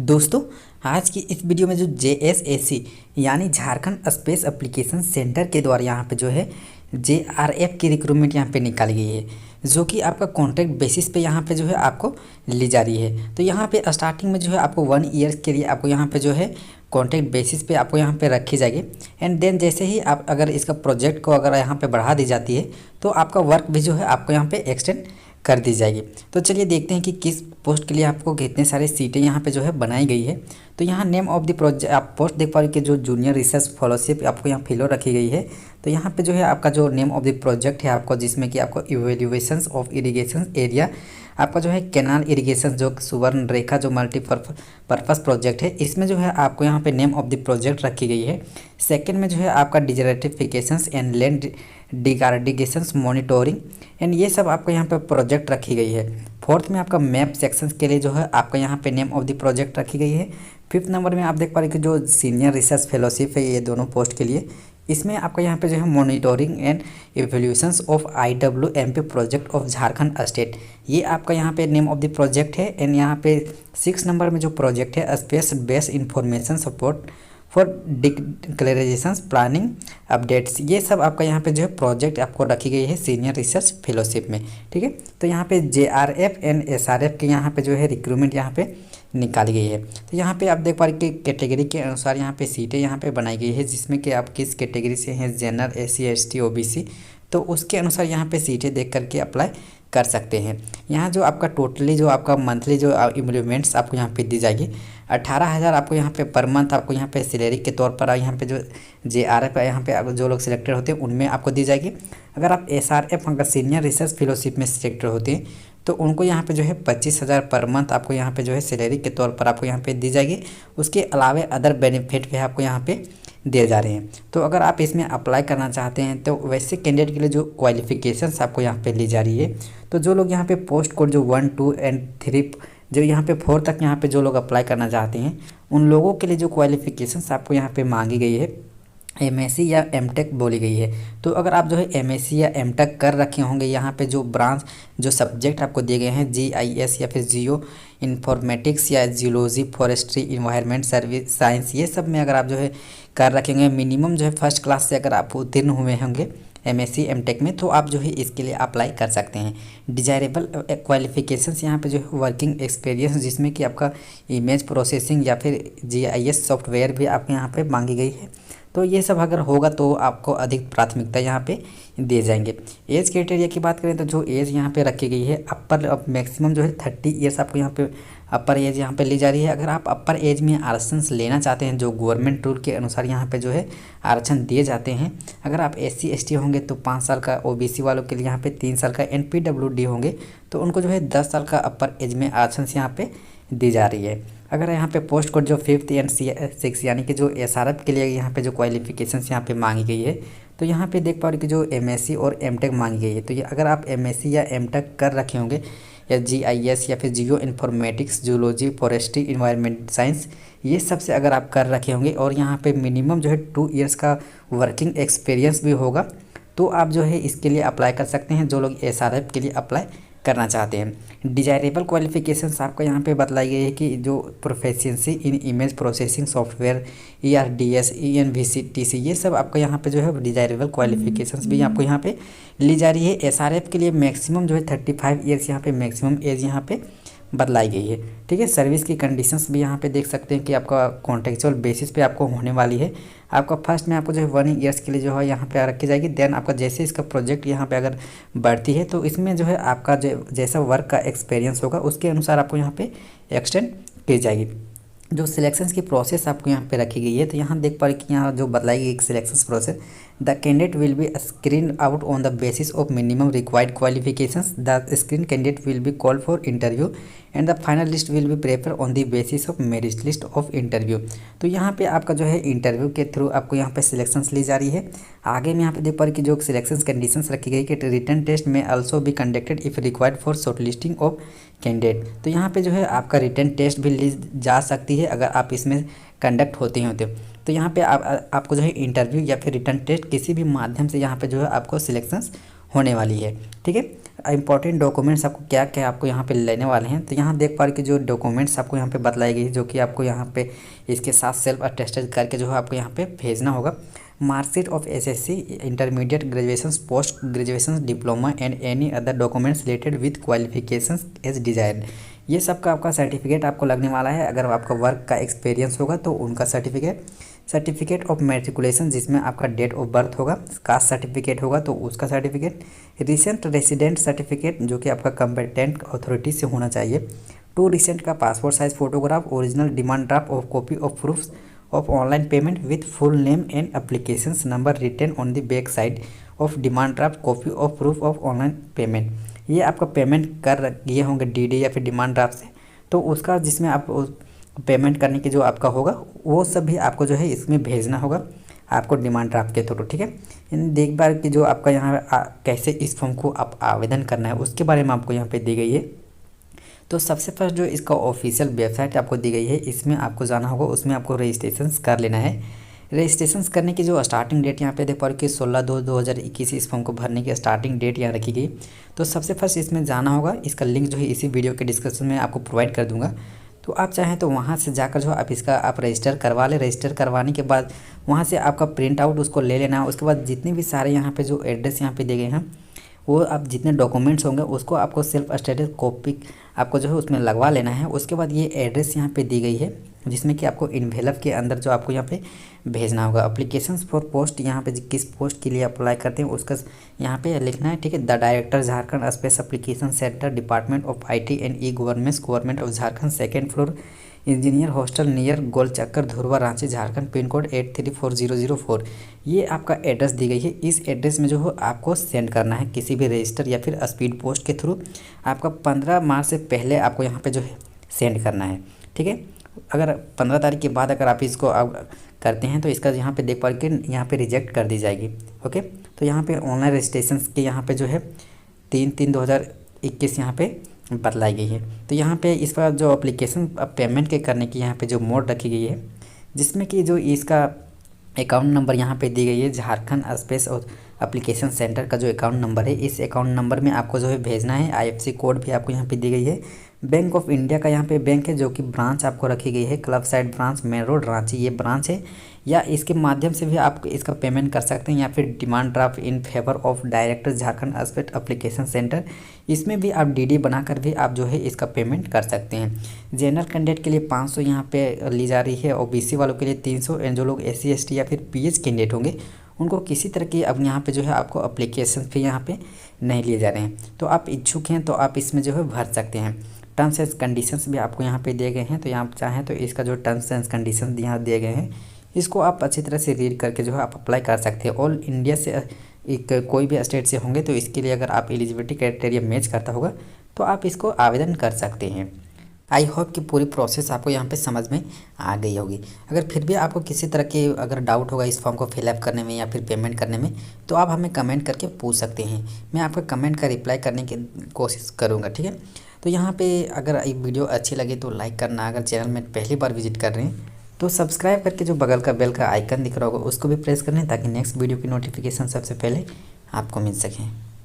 दोस्तों, आज की इस वीडियो में जो JSAC यानी झारखंड स्पेस एप्लीकेशन सेंटर के द्वारा यहाँ पे जो है JRF की रिक्रूटमेंट यहाँ पे निकाली गई है, जो कि आपका कॉन्ट्रैक्ट बेसिस पे यहाँ पे जो है आपको ली जा रही है। तो यहाँ पे स्टार्टिंग में जो है आपको 1 ईयर के लिए आपको यहाँ पे जो है कॉन्ट्रैक्ट बेसिस पे आपको यहाँ पे रखी जाएगी। एंड देन जैसे ही आप अगर इसका प्रोजेक्ट को अगर यहाँ पे बढ़ा दी जाती है तो आपका वर्क भी जो है आपको यहाँ पे एक्सटेंड कर दी जाएगी। तो चलिए देखते हैं कि किस पोस्ट के लिए आपको कितने सारे सीटें यहाँ पे जो है बनाई गई है। तो यहाँ नेम ऑफ द प्रोजेक्ट आप पोस्ट देख पा रहे हो कि जो जूनियर रिसर्च फेलोशिप आपको यहाँ फिलो रखी गई है। तो यहाँ पे जो है आपका जो नेम ऑफ द प्रोजेक्ट है आपको, जिसमें कि आपको इवेल्युएशंस ऑफ इरिगेशन एरिया आपका जो है कैनाल इरिगेशन जो सुवर्ण रेखा जो मल्टीपर्पज़ प्रोजेक्ट है, इसमें जो है आपको यहाँ पे नेम ऑफ द प्रोजेक्ट रखी गई है। सेकंड में जो है आपका डिजर्टिफिकेशंस एंड लैंड डिगार्डिगेशंस मॉनिटोरिंग एंड ये सब आपको यहाँ पे प्रोजेक्ट रखी गई है। फोर्थ में आपका मैप सेक्शंस के लिए जो है आपका यहाँ पे नेम ऑफ द प्रोजेक्ट रखी गई है। फिफ्थ नंबर में आप देख पा रहे हैं कि जो सीनियर रिसर्च फेलोशिप है, ये दोनों पोस्ट के लिए इसमें आपका यहाँ पे जो है monitoring and evaluations of IWMP project of Jharkhand state, ये आपका यहाँ पे नेम ऑफ द प्रोजेक्ट है। एंड यहाँ पे 6 नंबर में जो प्रोजेक्ट है space based information support for declarations planning updates, ये सब आपका यहाँ पे जो है प्रोजेक्ट आपको रखी गई है सीनियर रिसर्च फेलोशिप में। ठीक है, तो यहाँ पे JRF एंड SRF के यहाँ पे जो है रिक्रूटमेंट यहाँ पे निकाली गई है। तो यहाँ पे आप देख पा रहे कि कैटेगरी के अनुसार यहाँ पे सीटें यहाँ पे बनाई गई है, जिसमें कि आप किस कैटेगरी से हैं, जनरल, SC ST OBC, तो उसके अनुसार यहाँ पे सीटें देख करके अप्लाई कर सकते हैं। यहाँ जो आपका टोटली जो आपका मंथली जो इम्प्लीमेंट्स आपको यहाँ पे दी जाएगी 18,000 आपको यहाँ पे पर मंथ आपको यहाँ पे सैलरी के तौर पर यहाँ पे जो JRF यहाँ पे जो लोग सिलेक्टेड होते हैं उनमें आपको दी जाएगी। अगर आप SRF अगर सीनियर रिसर्च फेलोशिप में सिलेक्टेड होते हैं तो उनको यहाँ पे जो है 25,000 पर मंथ आपको यहाँ पे जो है सैलरी के तौर पर आपको यहाँ पे दी जाएगी। उसके अलावा अदर बेनिफिट भी आपको यहाँ पे दिए जा रहे हैं। तो अगर आप इसमें अप्लाई करना चाहते हैं तो वैसे कैंडिडेट के लिए जो क्वालिफिकेशंस आपको यहाँ पे ली जा रही है, तो जो लोग यहाँ पे पोस्ट कोड जो 1, 2 एंड 3 जो यहाँ पे 4 तक यहाँ पे जो लोग अप्लाई करना चाहते हैं उन लोगों के लिए जो क्वालिफिकेशंस आपको यहाँ पे मांगी गई है MSc या MTech बोली गई है। तो अगर आप जो है MSc या MTech कर रखे होंगे, यहाँ पे जो ब्रांच जो सब्जेक्ट आपको दिए गए हैं GIS या फिर जियो इन्फॉर्मेटिक्स या geology forestry environment service science, ये सब में अगर आप जो है कर रखेंगे, मिनिमम जो है फर्स्ट क्लास से अगर आप उत्तीर्ण हुए होंगे MSc MTech में, तो आप जो है इसके लिए अप्लाई कर सकते हैं। डिजायरेबल क्वालिफिकेशंस यहाँ पे जो है वर्किंग एक्सपीरियंस, जिसमें कि आपका इमेज प्रोसेसिंग या फिर GIS सॉफ्टवेयर भी आपके यहाँ पे मांगी गई है। तो ये सब अगर होगा तो आपको अधिक प्राथमिकता यहाँ पे दिए जाएंगे। एज क्राइटेरिया की बात करें तो जो एज यहाँ पे रखी गई है अपर अब मैक्सिमम जो है 30 ईयर्स आपको यहाँ पे अपर एज यहाँ पे ली जा रही है। अगर आप अपर एज में आरक्षण लेना चाहते हैं, जो गवर्नमेंट रूल के अनुसार यहाँ पे जो है आरक्षण दिए जाते हैं, अगर आप SC ST होंगे तो 5 साल का, OBC वालों के लिए यहाँ पे 3 साल का, NPWD होंगे तो उनको जो है 10 साल का अपर एज में आरक्षण यहाँ पे दी जा रही है। अगर यहाँ पे पोस्ट कोड जो 5th एंड 6 यानी कि जो SRF के लिए यहाँ पे जो क्वालिफिकेशंस यहाँ पे मांगी गई है, तो यहाँ पे देख पा रहे कि जो MSc और MTech मांगी गई है। तो ये अगर आप MSc या MTech कर रखे होंगे या GIS या फिर geo informatics geology forestry environment science, ये सब से अगर आप कर रखे होंगे और यहाँ पे मिनिमम जो है 2 ईयर्स का वर्किंग एक्सपीरियंस भी होगा, तो आप जो है इसके लिए अप्लाई कर सकते हैं, जो लोग SRF के लिए अप्लाई करना चाहते हैं। डिजायरेबल क्वालिफिकेशंस आपको यहाँ पे बतलाई गई है कि जो प्रोफिशिएंसी इन image processing software ERDS ENVC ये सब आपको यहाँ पे जो है डिजायरेबल क्वालिफिकेशंस भी आपको यहाँ पे ली जा रही है। SRF के लिए मैक्सिमम जो है 35 ईयर्स यहाँ पे मैक्सिमम एज यहाँ पे बतलाई गई है। ठीक है, सर्विस की कंडीशंस भी यहाँ पे देख सकते हैं कि आपका कॉन्ट्रेक्चुअल बेसिस पे आपको होने वाली है। आपका फर्स्ट में आपको जो है 1 ईयर्स के लिए जो है यहाँ पे रखी जाएगी। देन आपका जैसे इसका प्रोजेक्ट यहाँ पे अगर बढ़ती है तो इसमें जो है आपका जो जैसा वर्क का एक्सपीरियंस होगा उसके अनुसार आपको यहाँ पे एक्सटेंड की जाएगी। जो सिलेक्शंस की प्रोसेस आपको यहाँ पे रखी गई है, तो यहाँ देख पा रहे कि यहाँ जो बतलाई गई एक selections process, the candidate will be screen out on the basis of minimum required qualifications. The screen candidate will be called for interview and the final list will be prefer on the basis of merit list of interview. तो यहाँ पे आपका जो है interview के through आपको यहाँ पे सिलेक्शंस ली जा रही है। आगे में यहाँ पे देख पा रहे कि जो सिलेक्शंस कंडीशंस रखी गई कि रिटन टेस्ट में also be conducted if required for short listing of candidate. तो यहाँ पे जो है आपका रिटन टेस्ट भी ली जा सकती है अगर आप इसमें कंडक्ट होते होते। तो यहाँ पे आपको जो है इंटरव्यू या फिर रिटन टेस्ट किसी भी माध्यम से यहाँ पे जो है आपको सिलेक्शंस होने वाली है। ठीक है, इंपॉर्टेंट डॉक्यूमेंट्स आपको क्या क्या आपको यहाँ पे लेने वाले हैं। तो यहाँ देख पा रहे कि जो डॉक्यूमेंट्स आपको यहाँ पे बतलाई गई है, जो कि आपको यहाँ पे इसके साथ सेल्फ अटेस्टेड करके जो है आपको यहाँ पे भेजना होगा। Marksheet of SSC, intermediate, graduation, post graduation, diploma and any other documents related with qualifications as desired. ये सब का आपका सर्टिफिकेट आपको लगने वाला है। अगर आपका वर्क का एक्सपीरियंस होगा तो उनका सर्टिफिकेट, सर्टिफिकेट ऑफ मैट्रिकुलेशन जिसमें आपका डेट ऑफ बर्थ होगा, कास्ट सर्टिफिकेट होगा तो उसका सर्टिफिकेट, रिसेंट रेसिडेंट सर्टिफिकेट जो कि आपका कंपेटेंट अथॉरिटी से होना चाहिए, टू रिसेंट का passport size photograph, original demand draft of copy of proofs of online payment with full name and application number written on the back side of demand draft, copy of proof of online payment. ये आपका payment कर दिए होंगे DD या फिर demand draft से, तो उसका जिसमें आप पेमेंट करने की जो आपका होगा वो सब भी आपको जो है इसमें भेजना होगा आपको डिमांड ड्राफ्ट के थ्रू, ठीक है। देख बार कि जो आपका यहाँ कैसे इस फॉर्म को आप आवेदन करना है उसके बारे में आपको यहाँ पे दी गई है। तो सबसे फर्स्ट जो इसका ऑफिशियल वेबसाइट आपको दी गई है, इसमें आपको जाना होगा, उसमें आपको रजिस्ट्रेशन कर लेना है। रजिस्ट्रेशन करने की जो स्टार्टिंग डेट यहाँ पे देख पा रहे कि 16/2/2021 इस फॉर्म को भरने की स्टार्टिंग डेट यहाँ रखी गई। तो सबसे फर्स्ट इसमें जाना होगा, इसका लिंक जो है इसी वीडियो के डिस्क्रिप्शन में आपको प्रोवाइड कर दूंगा। तो आप चाहें तो वहाँ से जाकर जो आप इसका आप रजिस्टर करवा लें। रजिस्टर करवाने के बाद वहाँ से आपका प्रिंट आउट उसको ले लेना है। उसके बाद जितने भी सारे यहाँ पे जो एड्रेस यहाँ पे दिए गए हैं वो आप जितने डॉक्यूमेंट्स होंगे उसको आपको सेल्फ अटेस्टेड कॉपी आपको जो है उसमें लगवा लेना है। उसके बाद ये एड्रेस यहाँ पे दी गई है जिसमें कि आपको इन्वेलप के अंदर जो आपको यहाँ पे भेजना होगा। अप्लीकेशंस फॉर पोस्ट यहाँ पे किस पोस्ट के लिए अप्लाई करते हैं उसका यहाँ पे लिखना है, ठीक है। The director Jharkhand space application centre, department of IT and e government of Jharkhand, second floor, engineer hostel near Gol Chakkar, Dhurwa, Ranchi, Jharkhand, pin code 834004। ये आपका एड्रेस दी गई है। इस एड्रेस में जो है आपको सेंड करना है किसी भी रजिस्टर या फिर स्पीड पोस्ट के थ्रू। आपका 15 मार्च से पहले आपको यहाँ पे जो है सेंड करना है, ठीक है। अगर 15 तारीख के बाद अगर आप इसको करते हैं तो इसका यहाँ पे देख पा के यहाँ पे रिजेक्ट कर दी जाएगी, ओके। तो यहाँ पे ऑनलाइन रजिस्ट्रेशन के यहाँ पे जो है 3/3/2021 यहाँ पे बतलाई गई है। तो यहाँ पे इस पर जो एप्लीकेशन पेमेंट के करने की यहाँ पे जो मोड रखी गई है, जिसमें कि जो इसका अकाउंट नंबर यहाँ पे दी गई है, झारखंड स्पेस और एप्लीकेशन सेंटर का जो अकाउंट नंबर है, इस अकाउंट नंबर में आपको जो है भेजना है। IFSC कोड भी आपको यहाँ पे दी गई है। बैंक ऑफ इंडिया का यहाँ पे बैंक है जो कि ब्रांच आपको रखी गई है, club side branch, main road, Ranchi, ये ब्रांच है। या इसके माध्यम से भी आप इसका पेमेंट कर सकते हैं, या फिर demand draft in favour of director Jharkhand state application centre, इसमें भी आप DD बनाकर भी आप जो है इसका पेमेंट कर सकते हैं। जनरल कैंडिडेट के लिए 500 यहाँ पे ली जा रही है, OBC वालों के लिए 300, एंड जो लोग SC ST या फिर PH कैंडिडेट होंगे उनको किसी तरह की अब यहाँ पे जो है आपको एप्लीकेशन फी यहाँ पे नहीं लिए जा रहे हैं। तो आप इच्छुक हैं तो आप इसमें जो है भर सकते हैं। टर्म्स एंड कंडीशंस भी आपको यहाँ पे दिए गए हैं, तो यहाँ आप चाहें तो इसका जो टर्म्स एंड कंडीशंस यहाँ दिए गए हैं इसको आप अच्छी तरह से रीड करके जो है आप अप्लाई कर सकते हैं। ऑल इंडिया से एक कोई भी स्टेट से होंगे तो इसके लिए अगर आप एलिजिबिलिटी क्राइटेरिया मैच करता होगा तो आप इसको आवेदन कर सकते हैं। आई होप कि पूरी प्रोसेस आपको यहाँ पे समझ में आ गई होगी। अगर फिर भी आपको किसी तरह के अगर डाउट होगा इस फॉर्म को फिलअप करने में या फिर पेमेंट करने में, तो आप हमें कमेंट करके पूछ सकते हैं। मैं आपका कमेंट का रिप्लाई करने की कोशिश करूँगा, ठीक है। तो यहाँ पे अगर ये वीडियो अच्छी लगे तो लाइक करना, अगर चैनल में पहली बार विजिट कर रहे हैं तो सब्सक्राइब करके जो बगल का बेल का आइकन दिख रहा होगा उसको भी प्रेस कर लें ताकि नेक्स्ट वीडियो की नोटिफिकेशन सबसे पहले आपको मिल सके।